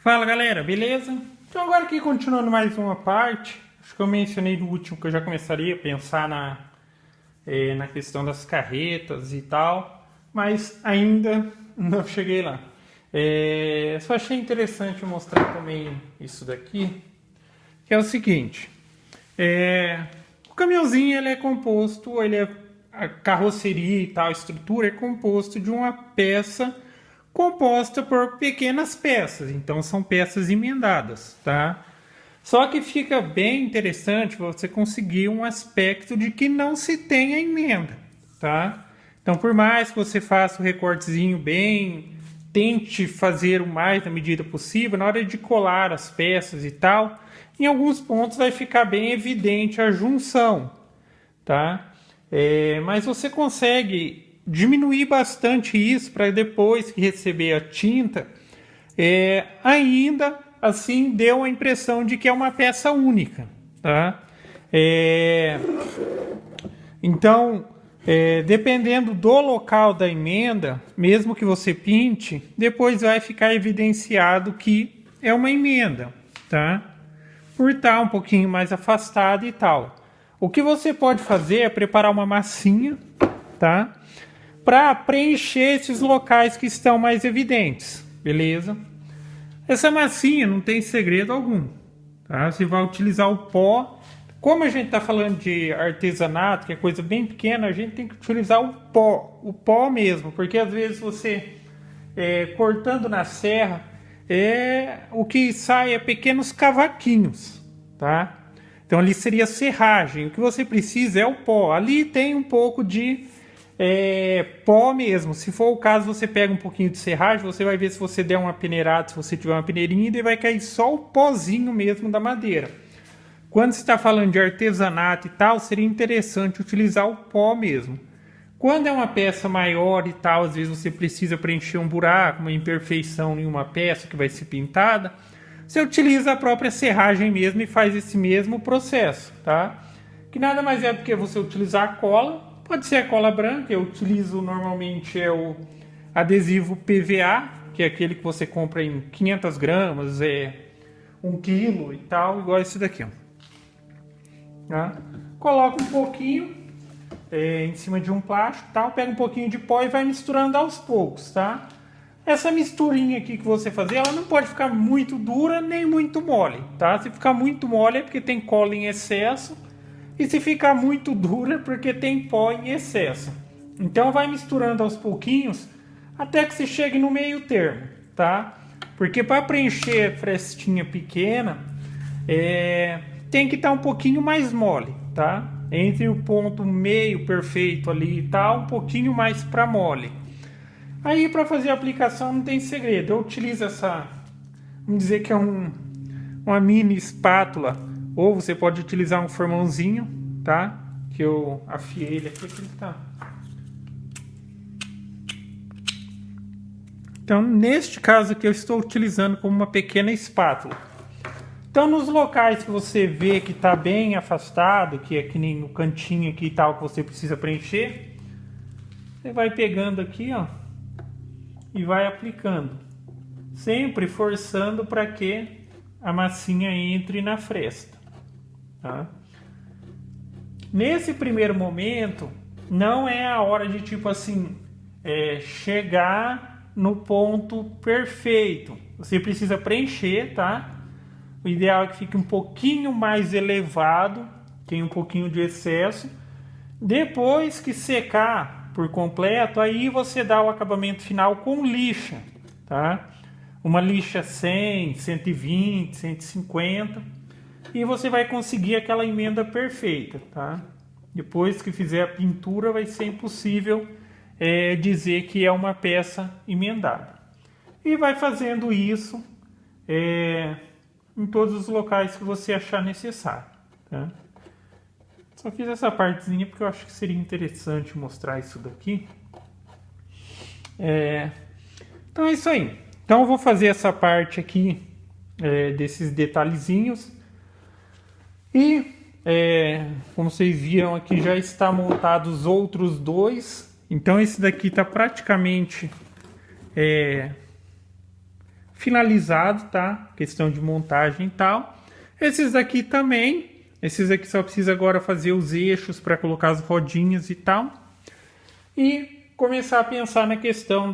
Fala galera, beleza? Então agora aqui continuando mais uma parte. Acho que eu mencionei no último que eu já começaria a pensar na questão das carretas e tal, mas ainda não cheguei lá. Só achei interessante mostrar também isso daqui, que é o seguinte. O caminhãozinho ele é composto, a carroceria e tal, a estrutura é composto de uma peça composta por pequenas peças, então são peças emendadas, tá? Só que fica bem interessante você conseguir um aspecto de que não se tem a emenda, tá? Então, por mais que você faça o recortezinho bem, tente fazer o mais na medida possível, na hora de colar as peças e tal, em alguns pontos vai ficar bem evidente a junção, tá? Mas você consegue diminuir bastante isso para depois que receber a tinta, ainda assim deu a impressão de que é uma peça única, tá? Então, dependendo do local da emenda, mesmo que você pinte, depois vai ficar evidenciado que é uma emenda, tá? Por estar um pouquinho mais afastado e tal. O que você pode fazer é preparar uma massinha, tá? Para preencher esses locais que estão mais evidentes, beleza? Essa massinha não tem segredo algum, tá? Você vai utilizar o pó. Como a gente está falando de artesanato, que é coisa bem pequena, a gente tem que utilizar o pó mesmo, porque às vezes você, cortando na serra, o que sai é pequenos cavaquinhos, tá? Então ali seria serragem, o que você precisa é o pó. Ali tem um pouco de pó mesmo. Se for o caso, você pega um pouquinho de serragem, você vai ver se você der uma peneirada, se você tiver uma peneirinha, e vai cair só o pozinho mesmo da madeira. Quando você está falando de artesanato e tal, seria interessante utilizar o pó mesmo. Quando é uma peça maior e tal, às vezes você precisa preencher um buraco, uma imperfeição em uma peça que vai ser pintada, você utiliza a própria serragem mesmo e faz esse mesmo processo, tá? Que nada mais é do que você utilizar a cola. Pode ser a cola branca, eu utilizo normalmente o adesivo PVA, que é aquele que você compra em 500 gramas, 1 quilo e tal, igual esse daqui. Ó. Tá? Coloca um pouquinho em cima de um plástico, tá? Pega um pouquinho de pó e vai misturando aos poucos, tá? Essa misturinha aqui que você fazer, ela não pode ficar muito dura nem muito mole, tá? Se ficar muito mole é porque tem cola em excesso. E se ficar muito dura é porque tem pó em excesso. Então vai misturando aos pouquinhos até que você chegue no meio termo, tá? Porque para preencher frestinha pequena, tem que estar um pouquinho mais mole, tá? Entre o ponto meio perfeito ali e tal, um pouquinho mais para mole. Aí para fazer a aplicação não tem segredo. Eu utilizo vamos dizer que é uma mini espátula. Ou você pode utilizar um formãozinho, tá? Que eu afiei ele aqui, que ele tá. Então, neste caso aqui, eu estou utilizando como uma pequena espátula. Então, nos locais que você vê que está bem afastado, que é que nem no cantinho aqui e tal, que você precisa preencher, você vai pegando aqui, ó, e vai aplicando. Sempre forçando para que a massinha entre na fresta. Tá? Nesse primeiro momento não é a hora de tipo assim chegar no ponto perfeito. Você precisa preencher, tá? O ideal é que fique um pouquinho mais elevado, tem um pouquinho de excesso. Depois que secar por completo, aí você dá o acabamento final com lixa, tá? Uma lixa 100, 120, 150. E você vai conseguir aquela emenda perfeita, tá? Depois que fizer a pintura, vai ser impossível dizer que é uma peça emendada. E vai fazendo isso em todos os locais que você achar necessário, tá? Só fiz essa partezinha porque eu acho que seria interessante mostrar isso daqui. Então é isso aí. Então eu vou fazer essa parte aqui desses detalhezinhos. E, como vocês viram aqui, já está montado os outros dois. Então esse daqui está praticamente finalizado, tá? Questão de montagem e tal. Esses aqui também. Esses aqui só precisa agora fazer os eixos para colocar as rodinhas e tal. E começar a pensar na questão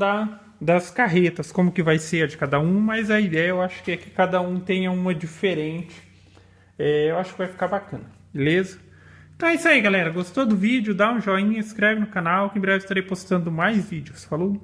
das carretas, como que vai ser a de cada um, mas a ideia eu acho que é que cada um tenha uma diferente. Eu acho que vai ficar bacana, beleza? Então é isso aí, galera. Gostou do vídeo? Dá um joinha, inscreve no canal, que em breve estarei postando mais vídeos. Falou?